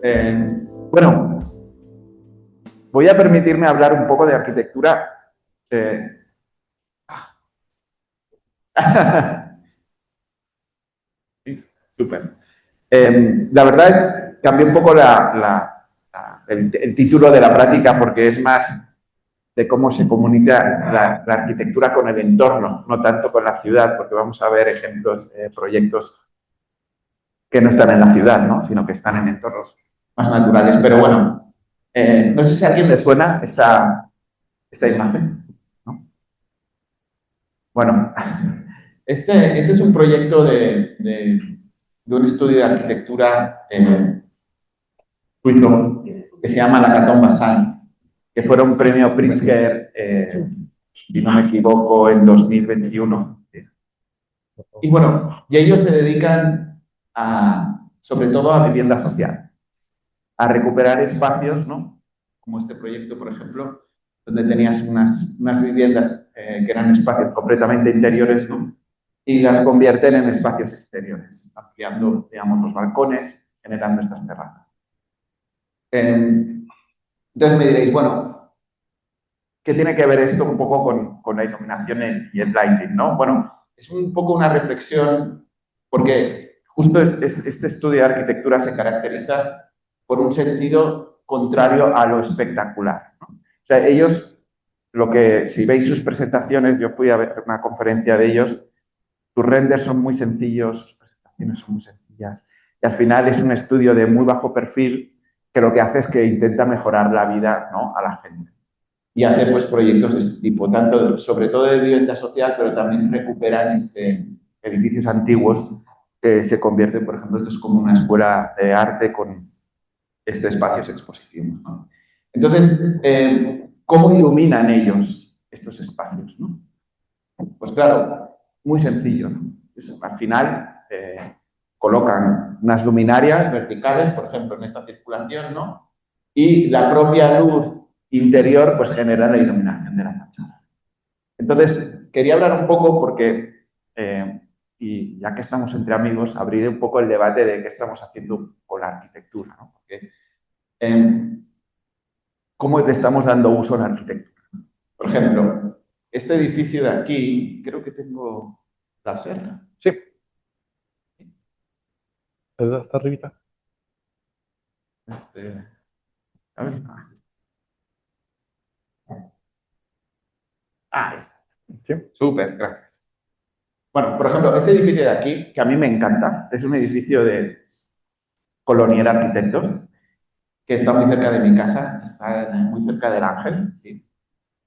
Bueno, voy a permitirme hablar un poco de arquitectura. Sí, súper. La verdad, cambié un poco el título de la práctica porque es más de cómo se comunica la arquitectura con el entorno, no tanto con la ciudad, porque vamos a ver ejemplos, proyectos que no están en la ciudad, ¿no? Sino que están en entornos más naturales. Pero bueno, no sé si a alguien le suena esta imagen, ¿no? Bueno, este es un proyecto de un estudio de arquitectura suizo que se llama la Catón San, que fuera un premio Pritzker, si no me equivoco, en 2021. Y bueno, y ellos se dedican sobre todo a vivienda social, a recuperar espacios, ¿no? Como este proyecto, por ejemplo, donde tenías unas viviendas que eran espacios completamente interiores, ¿no? Y las convierten en espacios exteriores, ampliando, digamos, los balcones, generando estas terrazas. Entonces me diréis, bueno, ¿qué tiene que ver esto un poco con la iluminación y el lighting, ¿no? Bueno, es un poco una reflexión, porque justo este estudio de arquitectura se caracteriza por un sentido contrario a lo espectacular, ¿no? O sea, ellos, si veis sus presentaciones, yo fui a ver una conferencia de ellos, sus renders son muy sencillos, sus presentaciones son muy sencillas, y al final es un estudio de muy bajo perfil que lo que hace es que intenta mejorar la vida, ¿no?, a la gente. Y hace pues proyectos de este tipo, tanto, sobre todo de vivienda social, pero también recuperan edificios antiguos que se convierten, por ejemplo, esto es como una escuela de arte con espacios expositivos, ¿no? Entonces, ¿cómo iluminan ellos estos espacios, ¿no? Pues claro, muy sencillo, ¿no? Al final colocan unas luminarias verticales, por ejemplo, en esta circulación, ¿no? Y la propia luz interior pues genera la iluminación de la fachada. Entonces, quería hablar un poco porque, y ya que estamos entre amigos, abrir un poco el debate de qué estamos haciendo con la arquitectura, ¿no? Porque, ¿cómo le estamos dando uso a la arquitectura? Por ejemplo, este edificio de aquí, creo que tengo láser. Sí. Hasta arribita. ¿Sabes? Sí. Súper, gracias. Bueno, por ejemplo, este edificio de aquí, que a mí me encanta, es un edificio de Colonial Arquitectos, que está muy cerca de mi casa, está muy cerca del Ángel, sí.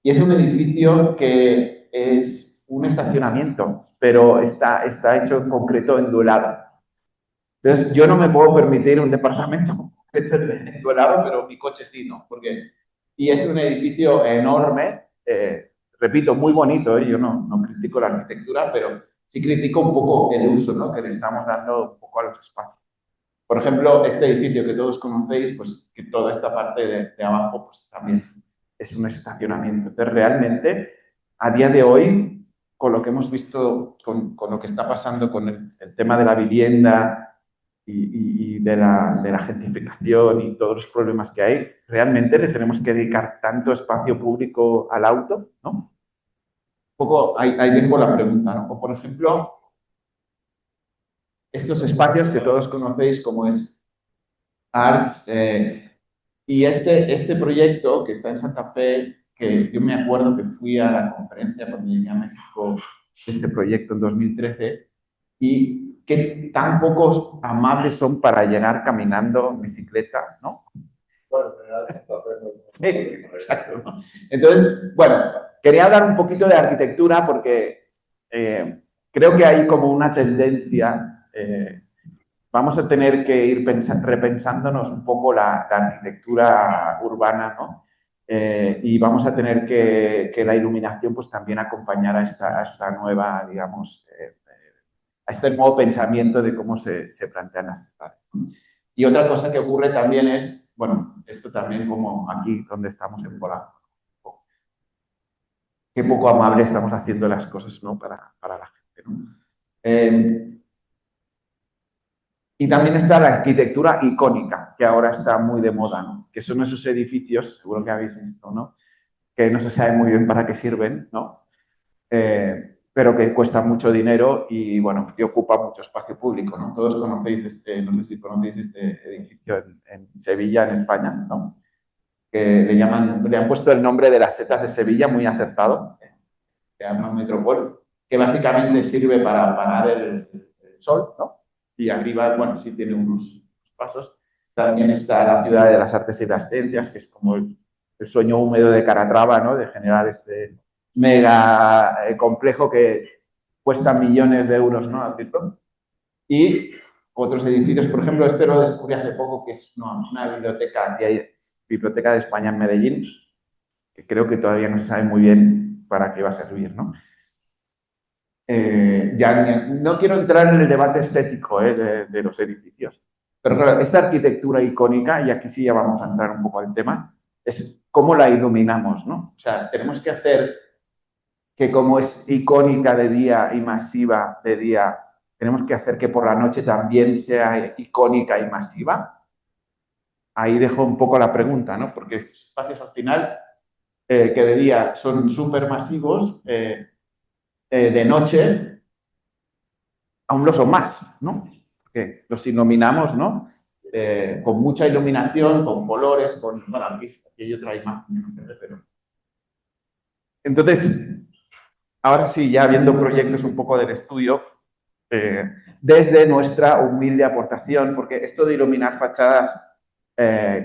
Y es un edificio que es un estacionamiento, pero está hecho en concreto endulado. Entonces, yo no me puedo permitir un departamento endulado, pero mi coche sí, ¿no? Y es un edificio enorme, repito, muy bonito, yo no critico la arquitectura, pero sí critico un poco el uso, ¿no?, que le estamos dando un poco a los espacios. Por ejemplo, este edificio que todos conocéis, pues que toda esta parte de abajo pues también es un estacionamiento. Entonces, realmente, a día de hoy, con lo que hemos visto, con lo que está pasando con el tema de la vivienda y de la gentrificación y todos los problemas que hay, realmente le tenemos que dedicar tanto espacio público al auto, ¿no? Un poco ahí dejo la pregunta, ¿no? O, por ejemplo, estos espacios que todos conocéis como es Arts, y este proyecto que está en Santa Fe, que yo me acuerdo que fui a la conferencia cuando llegué a México, este proyecto en 2013, y qué tan pocos amables son para llegar caminando en bicicleta, ¿no? Bueno, sí, exacto, ¿no? Entonces, bueno, quería hablar un poquito de arquitectura porque creo que hay como una tendencia, vamos a tener que ir repensándonos un poco la arquitectura urbana, ¿no? Y vamos a tener que la iluminación pues también acompañar a esta nueva, digamos, a este nuevo pensamiento de cómo se plantean las ciudades. Y otra cosa que ocurre también es, bueno, esto también como aquí donde estamos en Polanco, qué poco amable estamos haciendo las cosas, ¿no?, para la gente, ¿no? Y también está la arquitectura icónica. que ahora está muy de moda, ¿no? Que son esos edificios, seguro que habéis visto, ¿no? Que no se sabe muy bien para qué sirven, ¿no? Pero que cuesta mucho dinero y, bueno, que ocupa mucho espacio público, ¿no? Todos conocéis no sé si conocéis este edificio en Sevilla, en España, ¿no? Que le han puesto el nombre de las setas de Sevilla, muy acertado, se llama Metropol, que básicamente sirve para apagar el sol, ¿no? Y arriba, bueno, sí tiene unos pasos. También está la ciudad de las artes y las ciencias, que es como el sueño húmedo de Calatrava, ¿no? De generar este mega complejo que cuesta millones de euros, ¿no? Y otros edificios, por ejemplo, este lo descubrí hace poco, que es una biblioteca, que hay, Biblioteca de España en Medellín, que creo que todavía no se sabe muy bien para qué va a servir, ¿no? Ya no quiero entrar en el debate estético de los edificios, pero claro, esta arquitectura icónica, y aquí sí ya vamos a entrar un poco al tema, es cómo la iluminamos, ¿no? O sea, tenemos que hacer que como es icónica de día y masiva de día, tenemos que hacer que por la noche también sea icónica y masiva. Ahí dejo un poco la pregunta, ¿no? Porque estos espacios al final, que de día son súper masivos, de noche aún lo son más, ¿no? Porque los iluminamos, ¿no? Con mucha iluminación, con colores, con... Bueno, aquí hay otra imagen, pero... Entonces, ahora sí, ya viendo proyectos un poco del estudio, desde nuestra humilde aportación, porque esto de iluminar fachadas,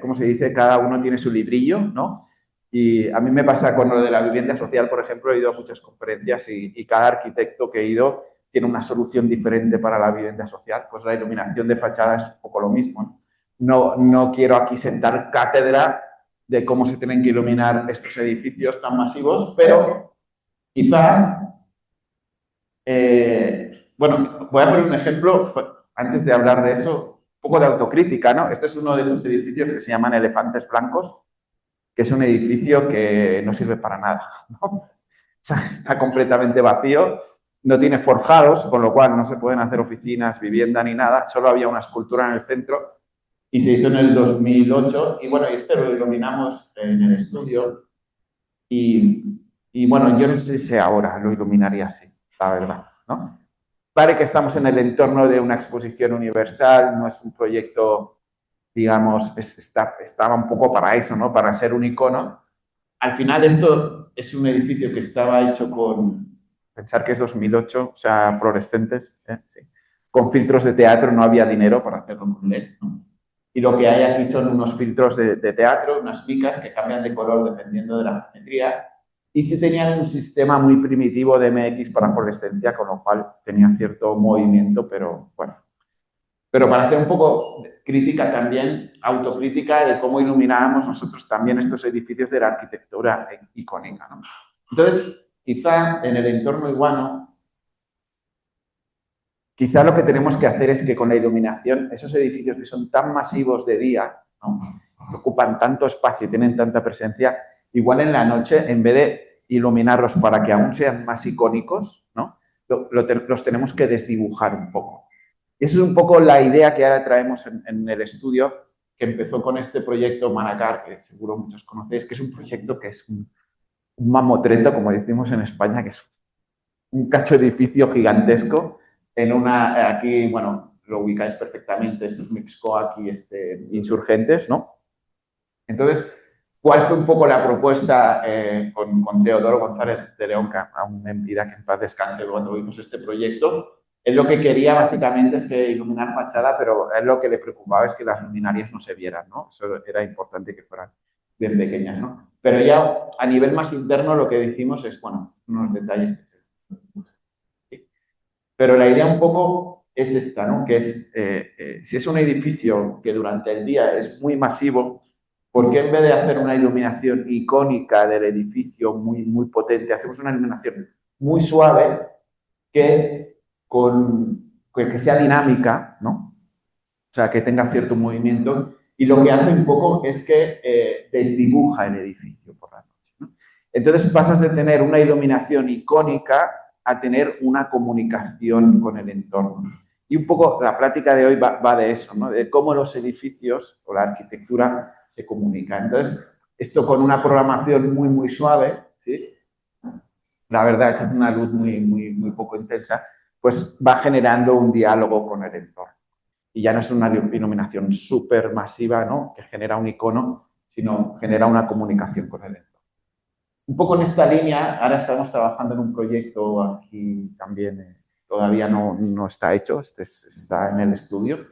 ¿cómo se dice? Cada uno tiene su librillo, ¿no? Y a mí me pasa con lo de la vivienda social, por ejemplo, he ido a muchas conferencias y cada arquitecto que he ido tiene una solución diferente para la vivienda social. Pues la iluminación de fachada es un poco lo mismo, ¿no? No quiero aquí sentar cátedra de cómo se tienen que iluminar estos edificios tan masivos, pero quizá, bueno, voy a poner un ejemplo, antes de hablar de eso, un poco de autocrítica, ¿no? Este es uno de esos edificios que se llaman Elefantes Blancos, que es un edificio que no sirve para nada, ¿no? O sea, está completamente vacío, no tiene forjados, con lo cual no se pueden hacer oficinas, vivienda ni nada, solo había una escultura en el centro y se hizo en el 2008 y bueno, este lo iluminamos en el estudio y bueno, yo no sé si ahora lo iluminaría así, la verdad, ¿no? Vale que estamos en el entorno de una exposición universal, no es un proyecto, digamos, estaba un poco para eso, ¿no? Para ser un icono. Al final esto es un edificio que estaba hecho con, pensar que es 2008, o sea, fluorescentes, sí. Con filtros de teatro, no había dinero para hacerlo con LED, ¿no? Y lo que hay aquí son unos filtros de teatro, unas picas que cambian de color dependiendo de la geometría. Y sí tenían un sistema muy primitivo de MX para fluorescencia, con lo cual tenía cierto movimiento, pero bueno. Pero para hacer un poco crítica también, autocrítica de cómo iluminábamos nosotros también estos edificios de la arquitectura icónica, ¿no? Entonces, quizá en el entorno iguano, quizá lo que tenemos que hacer es que con la iluminación, esos edificios que son tan masivos de día, ¿no? Que ocupan tanto espacio y tienen tanta presencia, igual en la noche, en vez de iluminarlos para que aún sean más icónicos, ¿no? Los tenemos que desdibujar un poco. Y eso es un poco la idea que ahora traemos en el estudio, que empezó con este proyecto Manacar, que seguro muchos conocéis, que es un proyecto que es un mamotreto, como decimos en España, que es un cacho edificio gigantesco en una, aquí, bueno, lo ubicáis perfectamente, es Mixcoac y Insurgentes, ¿no? Entonces, ¿cuál fue un poco la propuesta con Teodoro González de León, que aún en vida, que en paz descanse, cuando vimos este proyecto? Él lo que quería básicamente es que iluminar fachada, pero a él lo que le preocupaba es que las luminarias no se vieran, ¿no? Eso era importante que fueran bien pequeñas, ¿no? Pero ya a nivel más interno lo que decimos es, bueno, unos detalles. Pero la idea un poco es esta, ¿no? Que es, si es un edificio que durante el día es muy masivo, ¿por qué en vez de hacer una iluminación icónica del edificio muy, muy potente, hacemos una iluminación muy suave que sea dinámica, ¿no? O sea, que tenga cierto movimiento y lo que hace un poco es que desdibuja el edificio por la noche, ¿no? Entonces pasas de tener una iluminación icónica a tener una comunicación con el entorno. Y un poco la plática de hoy va de eso, ¿no? De cómo los edificios o la arquitectura se comunican. Entonces, esto con una programación muy, muy suave, ¿sí? La verdad es una luz muy, muy, muy poco intensa, pues va generando un diálogo con el entorno. Y ya no es una iluminación súper masiva, ¿no? Que genera un icono, sino genera una comunicación con el entorno. Un poco en esta línea, ahora estamos trabajando en un proyecto aquí también, todavía no está hecho, está en el estudio,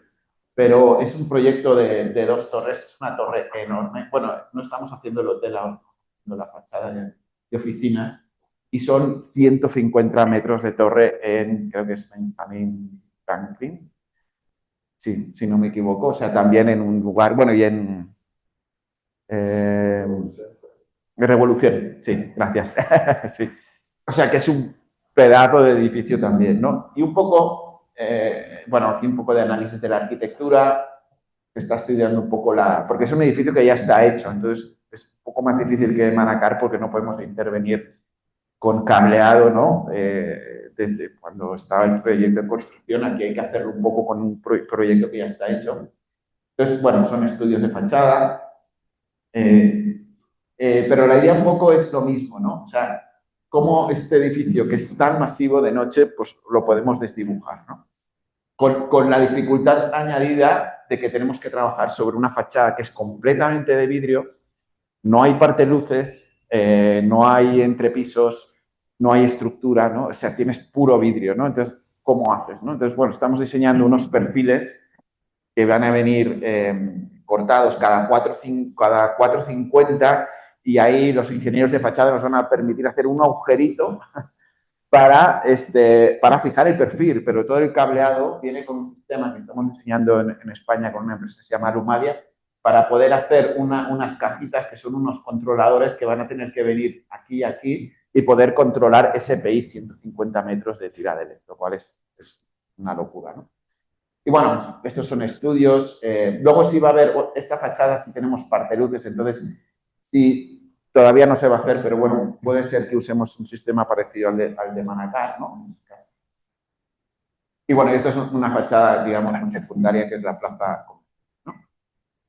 pero es un proyecto de dos torres, es una torre enorme. Bueno, no estamos haciendo el hotel ahora, la fachada de oficinas, y son 150 metros de torre en, creo que es Benjamin Franklin, sí, si no me equivoco, o sea, también en un lugar, bueno, y en eh, Revolución, sí, gracias. Sí. O sea, que es un pedazo de edificio también, ¿no? Y un poco, bueno, aquí un poco de análisis de la arquitectura, se está estudiando un poco la... Porque es un edificio que ya está hecho, entonces es un poco más difícil que Manacar porque no podemos intervenir con cableado, ¿no? Desde cuando estaba el proyecto de construcción, aquí hay que hacerlo un poco con un proyecto que ya está hecho. Entonces, bueno, son estudios de fachada, eh, pero la idea un poco es lo mismo, ¿no? O sea, cómo este edificio que es tan masivo de noche, pues lo podemos desdibujar, ¿no? Con la dificultad añadida de que tenemos que trabajar sobre una fachada que es completamente de vidrio, no hay parteluces, no hay entrepisos, no hay estructura, ¿no? O sea, tienes puro vidrio, ¿no? Entonces, ¿cómo haces, no? Entonces, bueno, estamos diseñando unos perfiles que van a venir cortados cada 4,50 y ahí los ingenieros de fachada nos van a permitir hacer un agujerito para fijar el perfil, pero todo el cableado viene con un sistema que estamos diseñando en España con una empresa que se llama Lumalia para poder hacer unas cajitas que son unos controladores que van a tener que venir aquí y aquí y poder controlar SPI 150 metros de tira de LED, lo cual es una locura, ¿no? Y bueno, estos son estudios. Luego sí va a haber esta fachada, si tenemos parteluces, entonces sí, todavía no se va a hacer, pero bueno, puede ser que usemos un sistema parecido al de Manacar, ¿no? Y bueno, esto es una fachada, digamos, secundaria, que es la plaza, ¿no?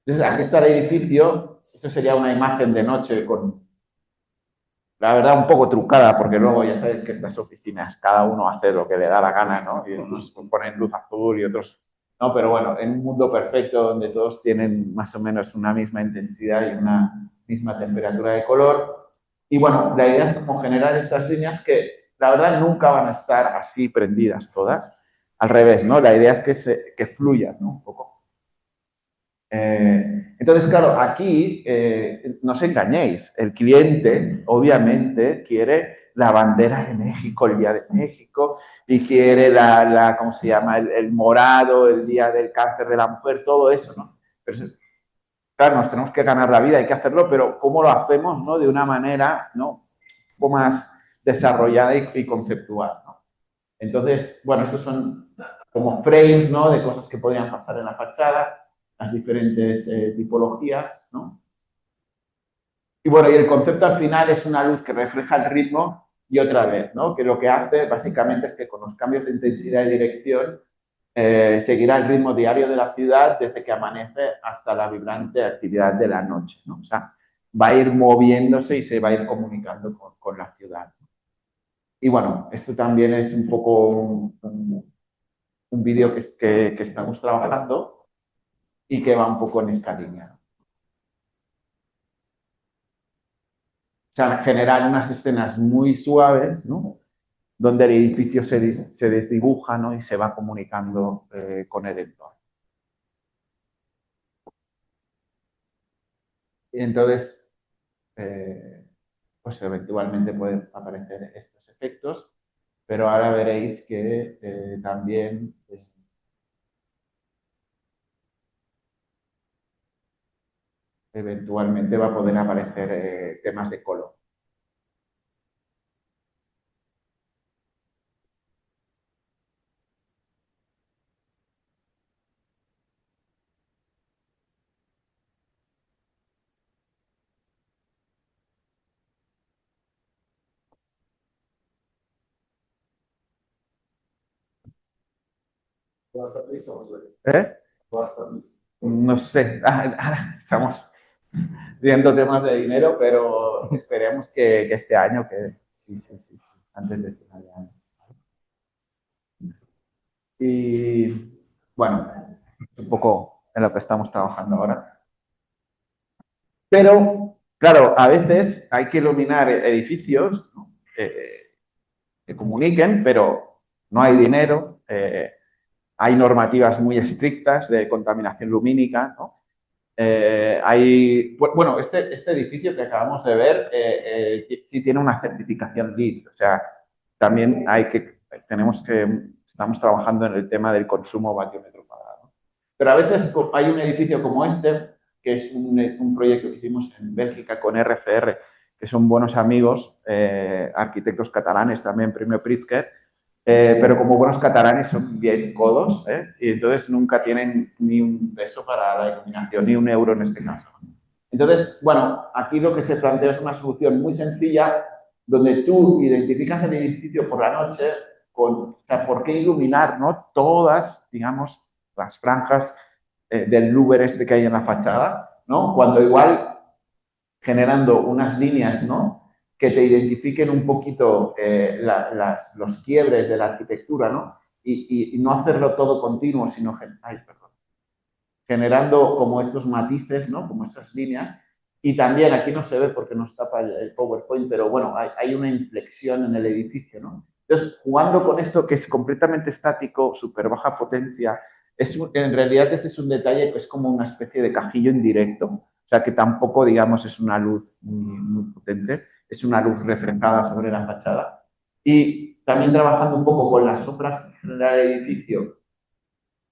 Entonces, aquí está el edificio. Esto sería una imagen de noche con, la verdad, un poco trucada, porque luego ya sabéis que estas oficinas, cada uno hace lo que le da la gana, ¿no? Y unos ponen luz azul y otros no, pero bueno, en un mundo perfecto donde todos tienen más o menos una misma intensidad y una misma temperatura de color. Y bueno, la idea es como generar estas líneas que la verdad nunca van a estar así prendidas todas. Al revés, ¿no? La idea es que fluyan, ¿no? Un poco. Entonces, claro, aquí no os engañéis, el cliente obviamente quiere la bandera de México, el Día de México, y quiere ¿cómo se llama? El morado, el Día del Cáncer de la Mujer, todo eso, ¿no? Pero claro, nos tenemos que ganar la vida, hay que hacerlo, pero ¿cómo lo hacemos, no? De una manera, ¿no? Un poco más desarrollada y conceptual, ¿no? Entonces, bueno, estos son como frames, ¿no? De cosas que podrían pasar en la fachada, las diferentes tipologías, ¿no? Y bueno, y el concepto al final es una luz que refleja el ritmo y otra vez, ¿no? Que lo que hace básicamente es que con los cambios de intensidad y dirección seguirá el ritmo diario de la ciudad desde que amanece hasta la vibrante actividad de la noche, ¿no? O sea, va a ir moviéndose y se va a ir comunicando con la ciudad. Y bueno, esto también es un poco un vídeo que estamos trabajando y que va un poco en esta línea. O sea, generar unas escenas muy suaves, ¿no? Donde el edificio se desdibuja, ¿no? Y se va comunicando con el entorno. Y entonces, pues eventualmente pueden aparecer estos efectos, pero ahora veréis que también eventualmente va a poder aparecer temas de color. ¿Va a estar listo, José? ¿Eh? Va a estar listo. No sé, ahora estamos viendo temas de dinero, pero esperemos que este año, que sí, antes de final de año. Y bueno, un poco en lo que estamos trabajando ahora. Pero, claro, a veces hay que iluminar edificios, ¿no? Que comuniquen, pero no hay dinero. Hay normativas muy estrictas de contaminación lumínica, ¿no? Bueno, este edificio que acabamos de ver sí tiene una certificación LEED, o sea, también estamos trabajando en el tema del consumo vatio metro cuadrado. Pero a veces hay un edificio como este, que es un proyecto que hicimos en Bélgica con RCR, que son buenos amigos, arquitectos catalanes también, premio Pritzker, pero como buenos catalanes son bien codos, y entonces nunca tienen ni un peso para la iluminación, ni un euro en este caso. Entonces, bueno, aquí lo que se plantea es una solución muy sencilla donde tú identificas el edificio por la noche o sea, ¿por qué iluminar, no? Todas, digamos, las franjas del louver este que hay en la fachada, ¿no? Cuando igual generando unas líneas, ¿no? Que te identifiquen un poquito los quiebres de la arquitectura, ¿no? Y no hacerlo todo continuo, sino generando como estos matices, ¿no? Como estas líneas. Y también, aquí no se ve porque nos tapa el PowerPoint, pero bueno, hay una inflexión en el edificio, ¿no? Entonces, jugando con esto que es completamente estático, súper baja potencia, en realidad este es un detalle que es como una especie de cajillo indirecto, o sea que tampoco, digamos, es una luz muy potente, es una luz reflejada sobre la fachada. Y también trabajando un poco con la sombra que genera el edificio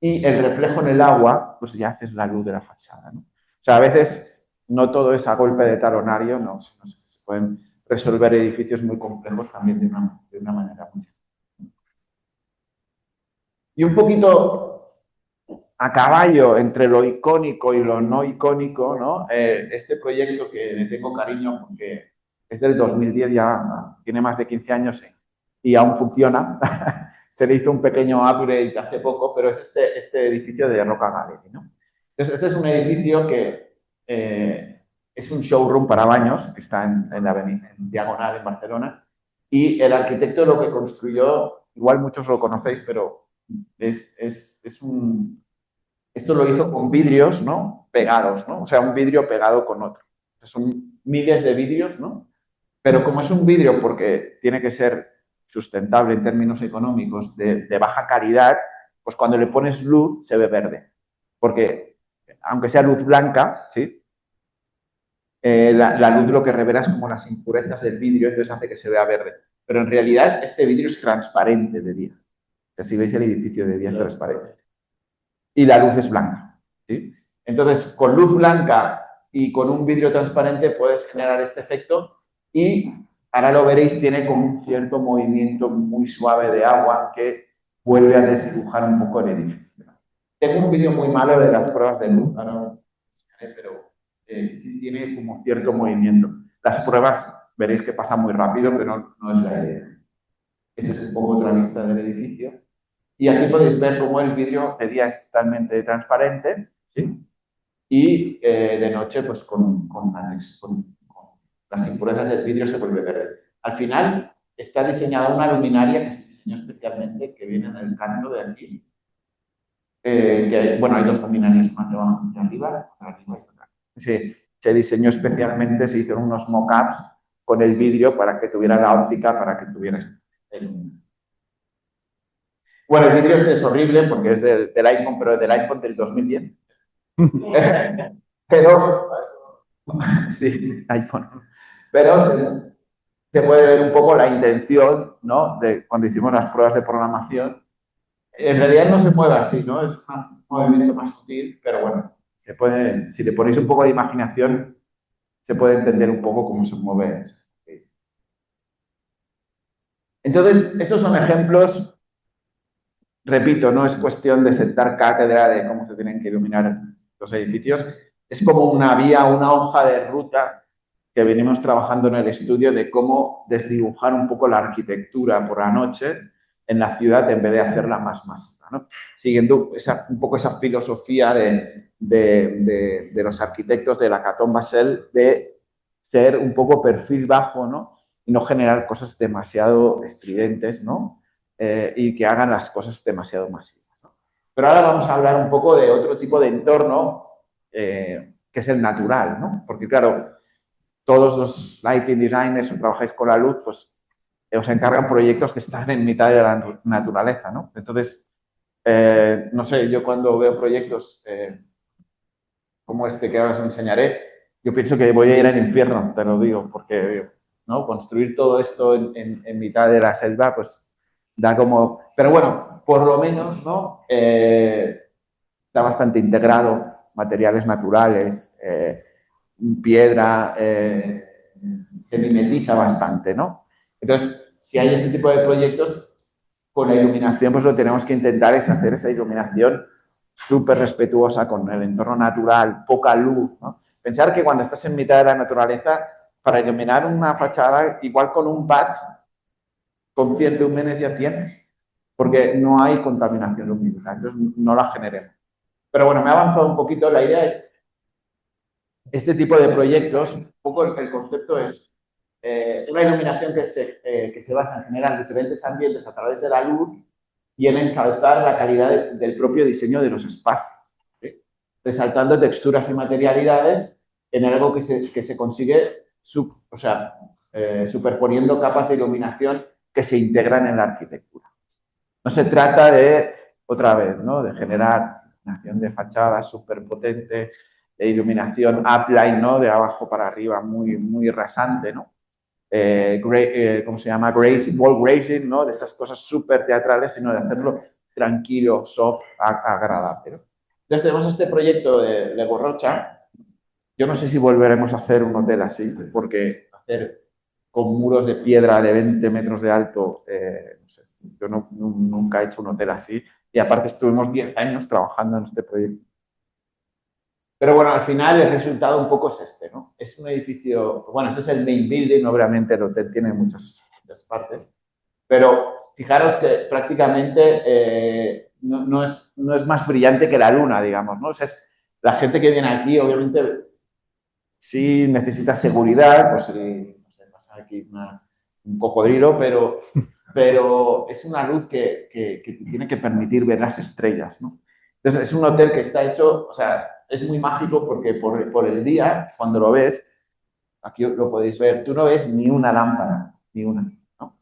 y el reflejo en el agua, pues ya haces la luz de la fachada, ¿no? O sea, a veces no todo es a golpe de talonario, no, se pueden resolver edificios muy complejos también de una manera muy simple. Y un poquito a caballo entre lo icónico y lo no icónico, ¿no? Este proyecto que le tengo cariño porque es del 2010, ya tiene más de 15 años y aún funciona. Se le hizo un pequeño upgrade hace poco, pero es este edificio de Roca Gallery, ¿no? Entonces, este es un edificio que es un showroom para baños, que está en la avenida, en Diagonal, en Barcelona, y el arquitecto lo que construyó, igual muchos lo conocéis, pero es un esto lo hizo con vidrios, ¿no? Pegados, ¿no? O sea, un vidrio pegado con otro. Son miles de vidrios, ¿no? Pero como es un vidrio porque tiene que ser sustentable en términos económicos, de baja calidad, pues cuando le pones luz se ve verde. Porque aunque sea luz blanca, ¿sí? La luz lo que revela es como las impurezas del vidrio, entonces hace que se vea verde. Pero en realidad este vidrio es transparente de día. Si veis el edificio de día es transparente. Y la luz es blanca, ¿sí? Entonces, con luz blanca y con un vidrio transparente puedes generar este efecto y ahora lo veréis, tiene como un cierto movimiento muy suave de agua que vuelve a desdibujar un poco el edificio. Tengo un vídeo muy malo de las pruebas de luz, pero sí tiene como cierto movimiento. Las pruebas veréis que pasan muy rápido, pero no es la idea. Esta es un poco otra vista del edificio. Y aquí podéis ver cómo el vidrio de día es totalmente transparente, ¿sí? Y de noche, pues con las impurezas del vidrio se vuelve verde. Al final está diseñada una luminaria que se diseñó especialmente, que viene en el canto de aquí. Bueno, hay dos luminarias, una debajo y arriba y otra. Sí, se diseñó especialmente, se hicieron unos mock-ups con el vidrio para que tuviera la óptica, para que tuviera el... Bueno, el vidrio es horrible porque es del iPhone, pero es del iPhone del 2010. Pero, sí, iPhone. Pero se puede ver un poco la intención, ¿no? De cuando hicimos las pruebas de programación. En realidad no se mueve así, ¿no? Es un movimiento más sutil, pero bueno, se puede, si le ponéis un poco de imaginación, se puede entender un poco cómo se mueve eso. Entonces, estos son ejemplos. Repito, no es cuestión de sentar cátedra de cómo se tienen que iluminar los edificios. Es como una vía, una hoja de ruta que venimos trabajando en el estudio de cómo desdibujar un poco la arquitectura por la noche en la ciudad en vez de hacerla más masiva, ¿no? Siguiendo un poco esa filosofía de los arquitectos de la Caton Basel de ser un poco perfil bajo, ¿no? Y no generar cosas demasiado estridentes, ¿no? Y que hagan las cosas demasiado masivas, ¿no? Pero ahora vamos a hablar un poco de otro tipo de entorno que es el natural, ¿no? Porque claro, todos los lighting designers o trabajáis con la luz, pues os encargan proyectos que están en mitad de la naturaleza, ¿no? Entonces, no sé, yo cuando veo proyectos como este que ahora os enseñaré, yo pienso que voy a ir al infierno, te lo digo, porque ¿no? Construir todo esto en mitad de la selva, pues da como... Pero bueno, por lo menos, ¿no? Está bastante integrado, materiales naturales, piedra, se mimetiza bastante, ¿no? Entonces, si hay ese tipo de proyectos, con la iluminación, pues lo que tenemos que intentar es hacer esa iluminación súper respetuosa con el entorno natural, poca luz, ¿no? Pensar que cuando estás en mitad de la naturaleza, para iluminar una fachada, igual con un bat, con 100 lúmenes ya tienes, porque no hay contaminación lumínica, entonces no la generemos. Pero bueno, me ha avanzado un poquito, la idea es este tipo de proyectos, un poco el concepto es una iluminación que se basa en generar diferentes ambientes a través de la luz y en ensalzar la calidad del propio diseño de los espacios, ¿sí? Resaltando texturas y materialidades en algo que se consigue superponiendo capas de iluminación que se integran en la arquitectura. No se trata de, otra vez, ¿no? De generar iluminación de fachada súper potente, de iluminación upline, ¿no? De abajo para arriba, muy, muy rasante, ¿no? ¿Cómo se llama? Wall grazing, ¿no? De estas cosas súper teatrales, sino de hacerlo tranquilo, soft, agradable, ¿no? Entonces tenemos este proyecto de Lego Rocha. Yo no sé si volveremos a hacer un hotel así, porque hacer con muros de piedra de 20 metros de alto, no sé, yo nunca he hecho un hotel así. Y aparte estuvimos 10 años trabajando en este proyecto. Pero bueno, al final el resultado un poco es este, ¿no? Es un edificio, bueno, este es el main building, obviamente el hotel tiene muchas partes, pero fijaros que prácticamente no es más brillante que la luna, digamos, ¿no? O sea, la gente que viene aquí, obviamente, sí necesita seguridad, pues no sé, pasa aquí un cocodrilo, pero es una luz que tiene que permitir ver las estrellas, ¿no? Entonces, es un hotel que está hecho, o sea, es muy mágico porque por el día, cuando lo ves, aquí lo podéis ver, tú no ves ni una lámpara, ni una, ¿no?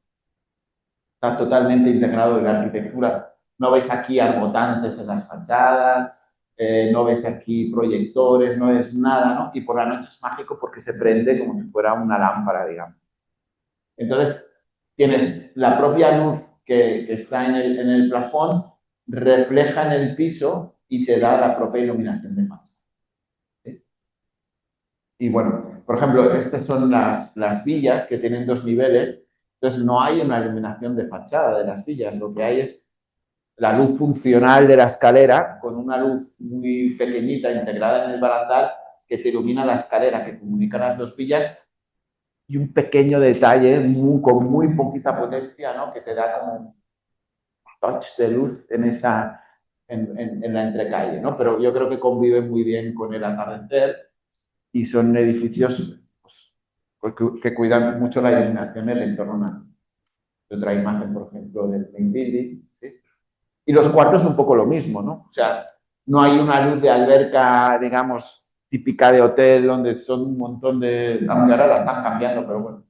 Está totalmente integrado en la arquitectura. No ves aquí arbotantes en las fachadas, no ves aquí proyectores, no ves nada, ¿no? Y por la noche es mágico porque se prende como si fuera una lámpara, digamos. Entonces, tienes la propia luz que está en el plafón, refleja en el piso y te da la propia iluminación de fachada. ¿Sí? Y bueno, por ejemplo, estas son las villas que tienen 2 niveles, entonces no hay una iluminación de fachada de las villas, lo que hay es la luz funcional de la escalera con una luz muy pequeñita integrada en el barandal que te ilumina la escalera que comunica las 2 villas y un pequeño detalle con muy poquita potencia, ¿no? Que te da como un touch de luz en la entrecalle, ¿no? Pero yo creo que convive muy bien con el atardecer y son edificios pues, que cuidan mucho la iluminación del entorno. Otra imagen, por ejemplo, del main building, ¿sí? Y los cuartos un poco lo mismo, ¿no? O sea, no hay una luz de alberca, digamos, típica de hotel, donde son un montón de... Aunque ahora la están cambiando, pero bueno,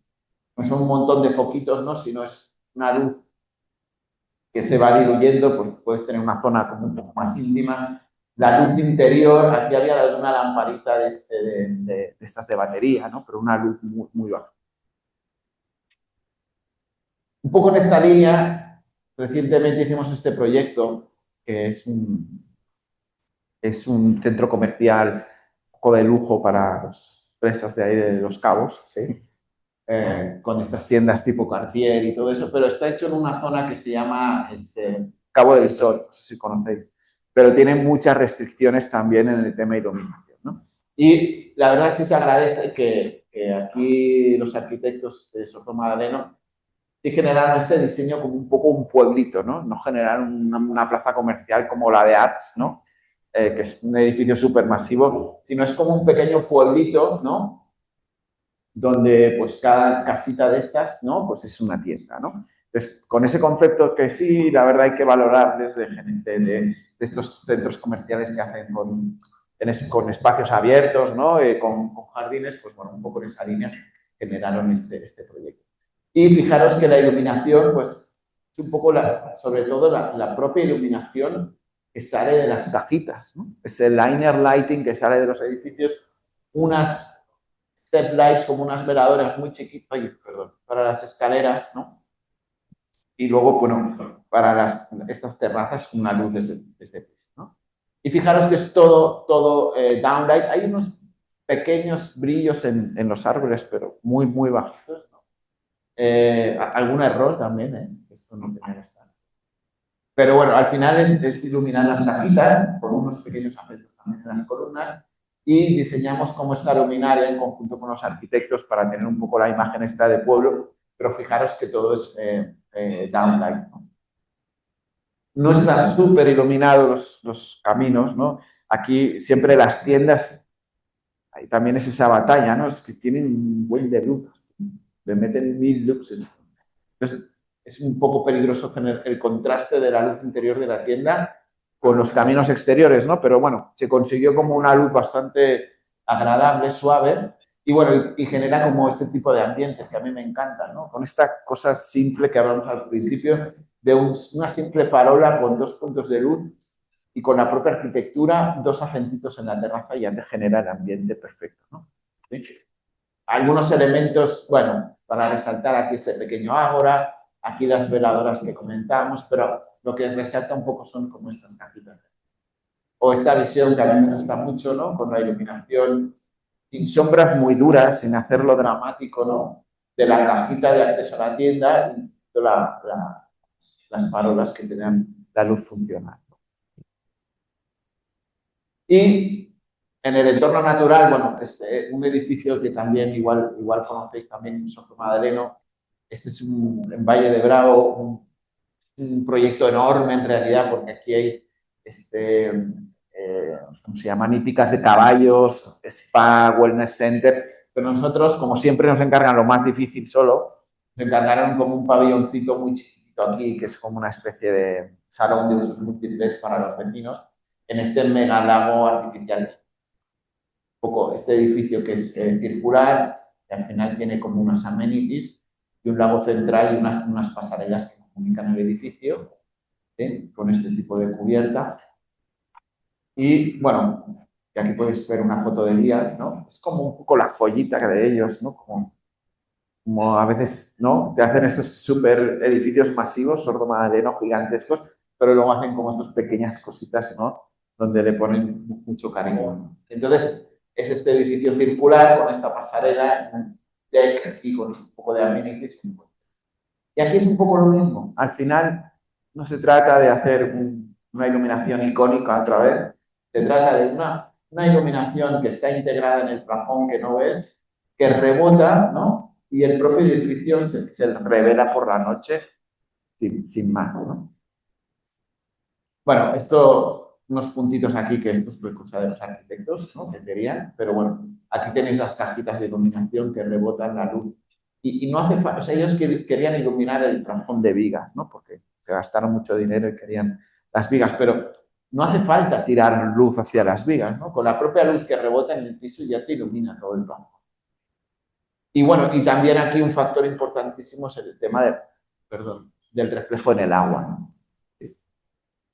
no son un montón de foquitos, ¿no? Sino es una luz que se va diluyendo, pues puedes tener una zona como un poco más íntima. La luz interior, aquí había una lamparita de estas de batería, ¿no? Pero una luz muy, muy baja. Un poco en esta línea, recientemente hicimos este proyecto, que es un centro comercial un poco de lujo para las empresas de ahí de Los Cabos, ¿sí? Con estas tiendas tipo Cartier y todo eso, pero está hecho en una zona que se llama Cabo del Sol, no sé si conocéis, pero tiene muchas restricciones también en el tema de iluminación, ¿no? Y la verdad sí se agradece que aquí los arquitectos de Soto Magdaleno sí generaron este diseño como un poco un pueblito, ¿no? No generaron una plaza comercial como la de Arts, ¿no? Que es un edificio súper masivo, sino es como un pequeño pueblito, ¿no? Donde pues cada casita de estas, ¿no? Pues es una tienda, ¿no? Entonces, con ese concepto que sí, la verdad hay que valorar desde gente de estos centros comerciales que hacen con espacios abiertos, ¿no? Con jardines, pues bueno, un poco en esa línea generaron este proyecto. Y fijaros que la iluminación, pues, es un poco, sobre todo, la propia iluminación que sale de las cajitas, ¿no? Es el liner lighting que sale de los edificios, unas step lights como unas veladoras muy chiquitas, perdón, para las escaleras, ¿no? Y luego, bueno, para estas terrazas, una luz desde piso, ¿no? Y fijaros que es todo downlight. Hay unos pequeños brillos en los árboles, pero muy bajitos, ¿no? Algún error también, ¿eh? Esto no tenía que estar. Pero bueno, al final es iluminar las cajitas con unos pequeños efectos también en las columnas y diseñamos como esta luminaria en conjunto con los arquitectos para tener un poco la imagen esta de pueblo, pero fijaros que todo es downlight, ¿no? No están súper iluminados los caminos, ¿no? Aquí siempre las tiendas, ahí también es esa batalla, ¿no? Es que tienen un buen de luz, le meten 1000 luxes. Entonces, es un poco peligroso tener el contraste de la luz interior de la tienda con los caminos exteriores, ¿no? Pero bueno, se consiguió como una luz bastante agradable, suave, y bueno, y genera como este tipo de ambientes que a mí me encantan, ¿no? Con esta cosa simple que hablamos al principio, de una simple farola con 2 puntos de luz y con la propia arquitectura, 2 acentitos en la terraza y ya te genera el ambiente perfecto, ¿no? ¿Sí? Algunos elementos, bueno, para resaltar aquí este pequeño ágora, aquí las veladoras que comentamos, pero lo que resalta un poco son como estas cajitas. O esta visión que a mí me gusta mucho, ¿no? Con la iluminación sin sombras muy duras, sin hacerlo dramático, ¿no? De la cajita de acceso a la tienda y las farolas que tengan la luz funcional. Y en el entorno natural, bueno, un edificio que también igual conocéis también en Soto Madaleno, este es en Valle de Bravo, un proyecto enorme en realidad, porque aquí hay, ¿cómo se llaman? Hípicas de caballos, spa, wellness center, pero nosotros, como siempre, nos encargan lo más difícil solo, nos encargaron como un pabelloncito muy chiquitito aquí, que es como una especie de salón de usos múltiples para los vecinos, en este mega lago artificial. Un poco este edificio que es circular, que al final tiene como unas amenities y un lago central y unas pasarelas que comunican el edificio, ¿sí? Con este tipo de cubierta. Y bueno, y aquí podéis ver una foto de día, ¿no? Es como un poco la joyita de ellos, ¿no? Como a veces, ¿no? Te hacen estos súper edificios masivos, Sordo Madaleno, gigantescos, pero luego hacen como estas pequeñas cositas, ¿no? Donde le ponen mucho cariño. Entonces, es este edificio circular con esta pasarela, un deck aquí con un poco de amenities. Y aquí es un poco lo mismo. Al final, no se trata de hacer una iluminación icónica otra vez, se trata de una iluminación que está integrada en el plafón que no ves, que rebota, ¿no? Y el propio edificio se revela por la noche sin más, ¿no? Bueno, esto, unos puntitos aquí que esto es cosa de los arquitectos, ¿no? Que querían, pero bueno, aquí tenéis las cajitas de iluminación que rebotan la luz. Y no hace falta, o sea, ellos querían iluminar el plafón de vigas, ¿no? Porque se gastaron mucho dinero y querían las vigas, pero no hace falta tirar luz hacia las vigas, ¿no? Con la propia luz que rebota en el piso ya te ilumina todo el plafón. Y bueno, y también aquí un factor importantísimo es el tema del reflejo en el agua, ¿no?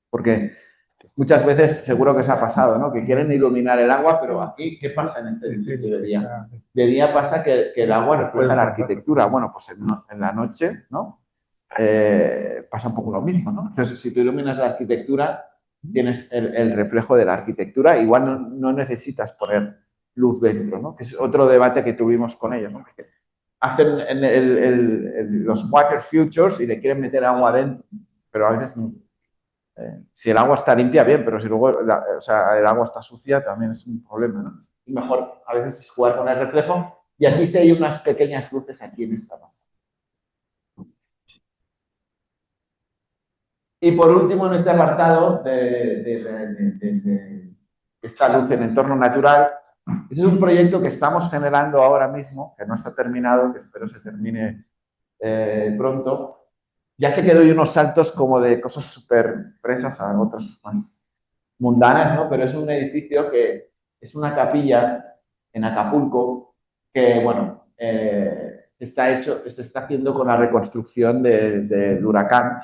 Porque muchas veces seguro que se ha pasado, ¿no? Que quieren iluminar el agua, pero aquí, ¿qué pasa en este edificio de día? De día pasa que el agua refleja la arquitectura. Bueno, pues en la noche, ¿no? Pasa un poco lo mismo, ¿no? Entonces, si tú iluminas la arquitectura, tienes el reflejo de la arquitectura, igual no necesitas poner luz dentro, ¿no? Que es otro debate que tuvimos con ellos, ¿no? Porque hacen los water futures y le quieren meter agua dentro, pero a veces si el agua está limpia, bien, pero si luego o sea, el agua está sucia, también es un problema, ¿no? Y mejor a veces es jugar con el reflejo. Y aquí sí hay unas pequeñas luces aquí en esta base. Y por último, en este apartado de esta luz en entorno natural, ese es un proyecto que estamos generando ahora mismo, que no está terminado, que espero se termine pronto. Ya sé que doy unos saltos como de cosas súper presas a otras más mundanas, ¿no? Pero es un edificio que es una capilla en Acapulco que, bueno, se está haciendo con la reconstrucción del huracán,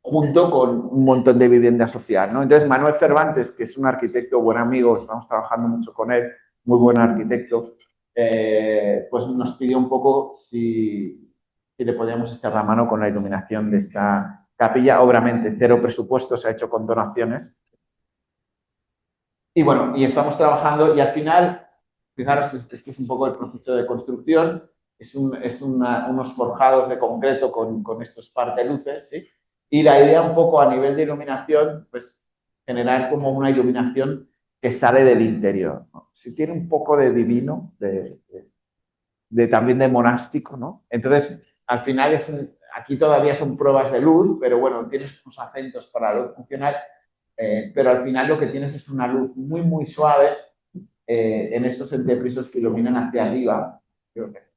junto con un montón de vivienda social, ¿no? Entonces, Manuel Cervantes, que es un arquitecto, buen amigo, estamos trabajando mucho con él, muy buen arquitecto, pues nos pidió un poco si le podíamos echar la mano con la iluminación de esta capilla. Obviamente, cero presupuesto, se ha hecho con donaciones. Y bueno, y estamos trabajando y al final, fijaros, esto es un poco el proceso de construcción, unos forjados de concreto con estos parteluces, ¿sí? Y la idea un poco a nivel de iluminación, pues generar como una iluminación que sale del interior, ¿no? Si tiene un poco de divino, también de monástico, ¿no? Entonces, al final, aquí todavía son pruebas de luz, pero bueno, tienes unos acentos para la luz funcional, pero al final lo que tienes es una luz muy, muy suave en estos entrepisos que iluminan hacia arriba, creo que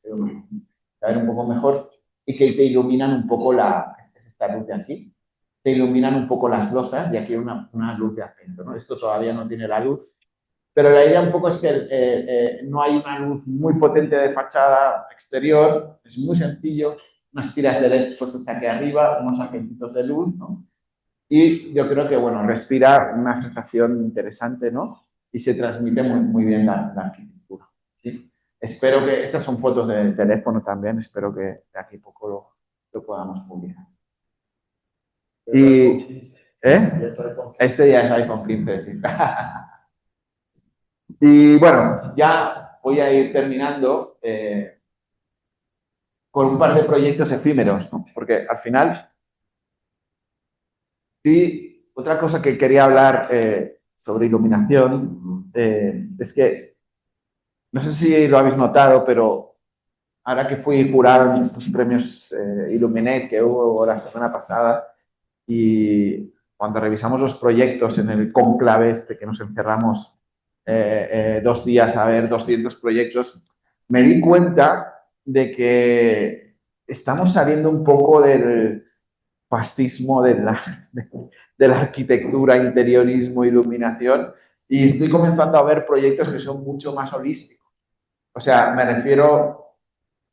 a ver un poco mejor, y que te iluminan un poco esta luz de aquí, te iluminan un poco las losas, y aquí hay una luz de acento, ¿no? Esto todavía no tiene la luz, pero la idea un poco es que no hay una luz muy potente de fachada exterior, es muy sencillo, unas tiras de LED puestas aquí arriba, unos agentitos de luz, ¿no? Y yo creo que, bueno, respira una sensación interesante, ¿no? Y se transmite muy, muy bien la arquitectura, ¿sí? Espero que, estas son fotos de teléfono también, espero que de aquí poco lo podamos publicar. Y, este ya es iPhone 15, sí. Y bueno, ya voy a ir terminando con un par de proyectos efímeros, ¿no? Porque al final, sí, otra cosa que quería hablar sobre iluminación es que, no sé si lo habéis notado, pero ahora que fui jurado en estos premios Illuminate que hubo la semana pasada y cuando revisamos los proyectos en el conclave este que nos encerramos 2 días a ver 200 proyectos, me di cuenta de que estamos saliendo un poco del fascismo de la arquitectura, interiorismo, iluminación, y estoy comenzando a ver proyectos que son mucho más holísticos. O sea, me refiero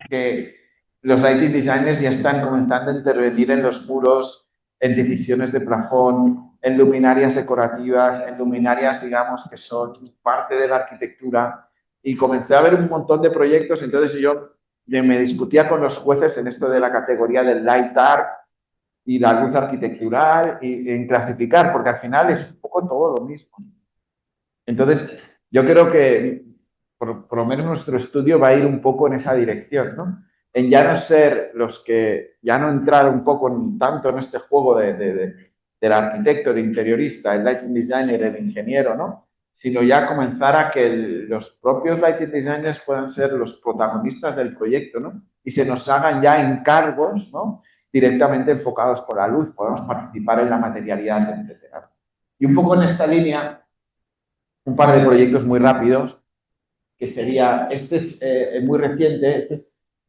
que los lighting designers ya están comenzando a intervenir en los muros, en decisiones de plafón, en luminarias decorativas, en luminarias, digamos, que son parte de la arquitectura. Y comencé a ver un montón de proyectos, entonces yo me discutía con los jueces en esto de la categoría del light art y la luz arquitectural y en clasificar, porque al final es un poco todo lo mismo. Entonces, yo creo que por lo menos nuestro estudio va a ir un poco en esa dirección, ¿no? En ya no ser los que, ya no entrar un poco tanto en este juego del arquitecto, el interiorista, el lighting designer, el ingeniero, ¿no? Sino ya comenzar a que los propios lighting designers puedan ser los protagonistas del proyecto, ¿no? Y se nos hagan ya encargos, ¿no? Directamente enfocados por la luz, podemos participar en la materialidad, etc. Y un poco en esta línea, un par de proyectos muy rápidos, que sería, este es muy reciente,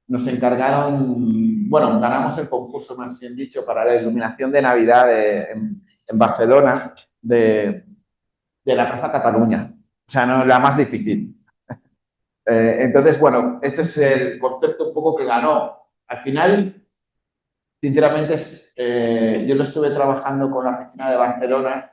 nos encargaron, bueno, ganamos el concurso, más bien dicho, para la iluminación de Navidad en Barcelona, de la Plaza Cataluña. O sea, no la más difícil. Entonces, bueno, este es el concepto un poco que ganó. Al final, sinceramente, yo lo estuve trabajando con la oficina de Barcelona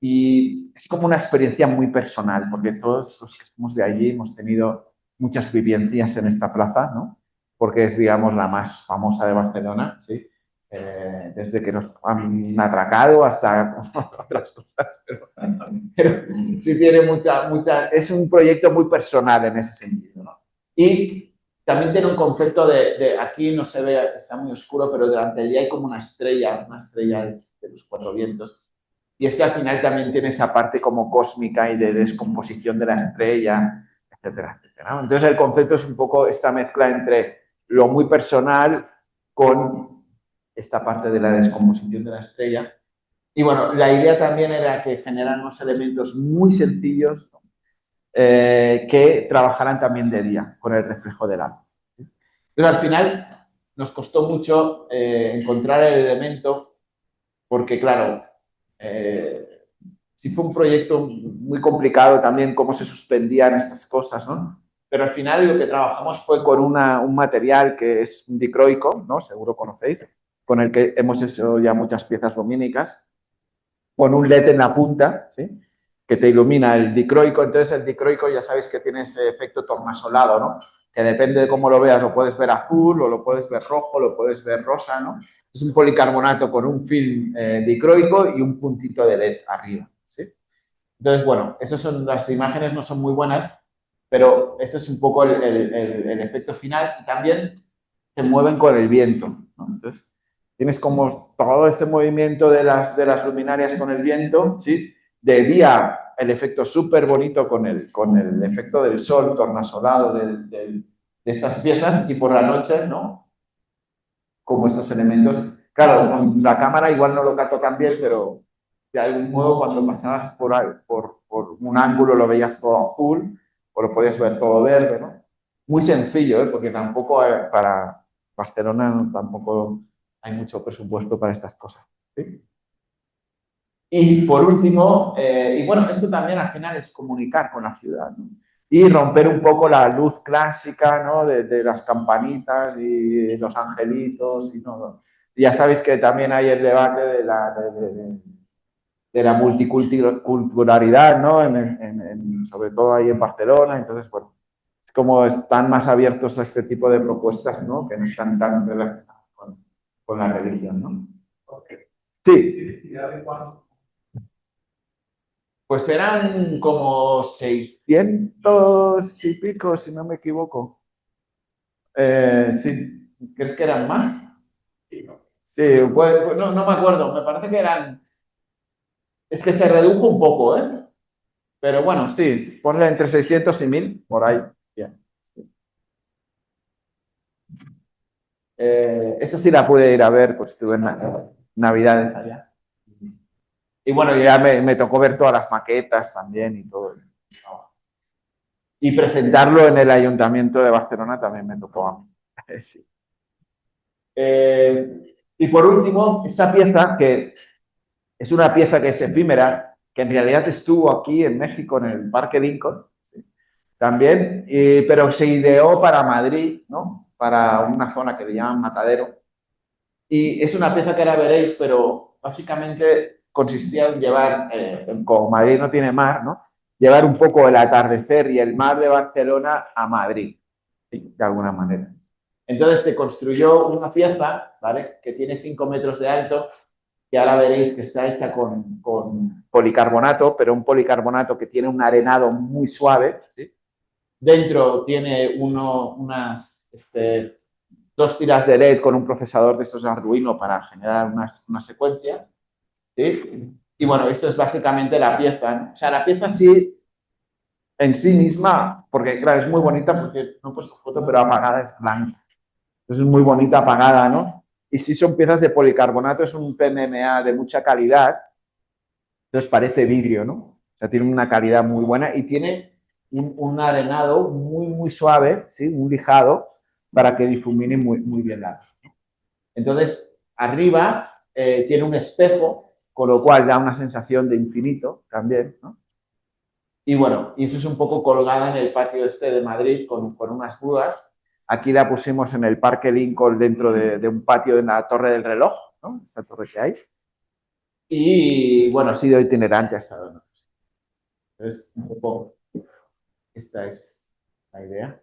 y es como una experiencia muy personal, porque todos los que somos de allí hemos tenido muchas vivencias en esta plaza, ¿no? Porque es, digamos, la más famosa de Barcelona, ¿sí? Desde que nos han atracado hasta otras cosas, pero sí tiene es un proyecto muy personal en ese sentido, ¿no? Y también tiene un concepto aquí no se ve, está muy oscuro, pero delante de allí hay como una estrella de los cuatro vientos. Y es que al final también tiene esa parte como cósmica y de descomposición de la estrella, etcétera, etcétera, ¿no? Entonces el concepto es un poco esta mezcla entre lo muy personal con esta parte de la descomposición de la estrella. Y bueno, la idea también era que generaran unos elementos muy sencillos, ¿no? Que trabajaran también de día con el reflejo del luz. Pero al final nos costó mucho encontrar el elemento porque, claro, sí fue un proyecto muy complicado también cómo se suspendían estas cosas, ¿no? Pero al final lo que trabajamos fue con un material que es un dicroico, ¿no? Seguro conocéis, con el que hemos hecho ya muchas piezas lumínicas, con un LED en la punta, ¿sí? Que te ilumina el dicroico. Entonces el dicroico ya sabéis que tiene ese efecto tornasolado, ¿no? Que depende de cómo lo veas, lo puedes ver azul o lo puedes ver rojo, lo puedes ver rosa, ¿no? Es un policarbonato con un film dicroico y un puntito de LED arriba, ¿sí? Entonces, bueno, esas son las imágenes, no son muy buenas, pero este es un poco el efecto final. Y también se mueven con el viento, ¿no? Entonces, tienes como todo este movimiento de las luminarias con el viento, ¿sí? De día, el efecto súper bonito con el efecto del sol tornasolado de estas piezas, y por la noche, ¿no? Como estos elementos. Claro, con la cámara igual no lo capto tan bien, pero de algún modo cuando pasabas por un ángulo lo veías todo azul o lo podías ver todo verde, ¿no? Muy sencillo, ¿eh? Porque tampoco para Barcelona tampoco hay mucho presupuesto para estas cosas. ¿Sí? Y por último, y bueno, esto también al final es comunicar con la ciudad, ¿no? Y romper un poco la luz clásica, ¿no? De las campanitas y los angelitos. Y no. Ya sabéis que también hay el debate de la multiculturalidad, ¿no? Sobre todo ahí en Barcelona. Entonces, bueno, es como están más abiertos a este tipo de propuestas, ¿no? Que no están tan relacionadas con la religión, ¿no? Sí. Pues eran como 600 y pico, si no me equivoco. Sí, ¿crees que eran más? Sí, pues, no, no me acuerdo, me parece que eran... Es que se redujo un poco, ¿eh? Pero bueno, sí, ponle entre 600 y 1000, por ahí. Bien. Esa sí la pude ir a ver, pues estuve en Navidades allá. Y bueno, ya me tocó ver todas las maquetas también y todo. Y presentarlo en el Ayuntamiento de Barcelona también me tocó a mí. Sí. Y por último, esta pieza, que es una pieza que es efímera, que en realidad estuvo aquí en México, en el Parque Lincoln, ¿sí? También, pero se ideó para Madrid, ¿no? Para una zona que le llaman Matadero. Y es una pieza que ahora veréis, pero básicamente consistía en llevar, como Madrid no tiene mar, ¿no? Llevar un poco el atardecer y el mar de Barcelona a Madrid, ¿sí? De alguna manera. Entonces se construyó una pieza, ¿vale? Que tiene 5 metros de alto, que ahora veréis que está hecha con policarbonato, pero un policarbonato que tiene un arenado muy suave, ¿sí? Dentro tiene unas 2 tiras de LED con un procesador de estos de Arduino para generar una secuencia, ¿sí? Y bueno, esto es básicamente la pieza, ¿no? O sea, la pieza sí, en sí misma, porque claro, es muy bonita porque no he puesto foto, pero apagada es blanca. Entonces es muy bonita apagada, ¿no? Y si son piezas de policarbonato, es un PMMA de mucha calidad, entonces parece vidrio, ¿no? O sea, tiene una calidad muy buena y tiene un arenado muy, muy suave, ¿sí? Muy lijado, para que difumine muy, muy bien la luz. Entonces, arriba tiene un espejo, con lo cual da una sensación de infinito también, ¿no? Y bueno, y eso es un poco colgada en el patio este de Madrid con unas grúas. Aquí la pusimos en el Parque Lincoln dentro de un patio de la Torre del Reloj, ¿no? Esta torre que hay. Y bueno, ha sido itinerante hasta ahora. Entonces, un poco esta es la idea.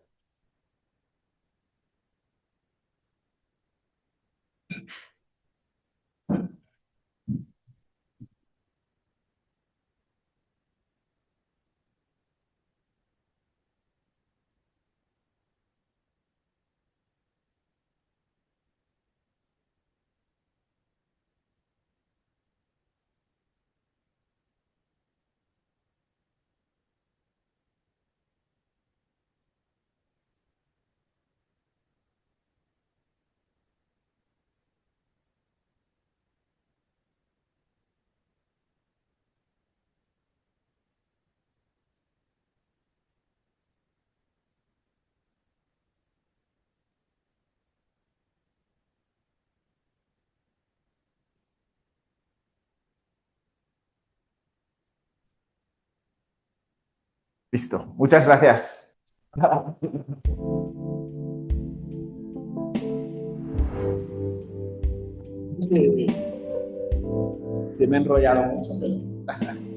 Listo. Muchas gracias. Sí. Se me ha enrollado mucho, pero...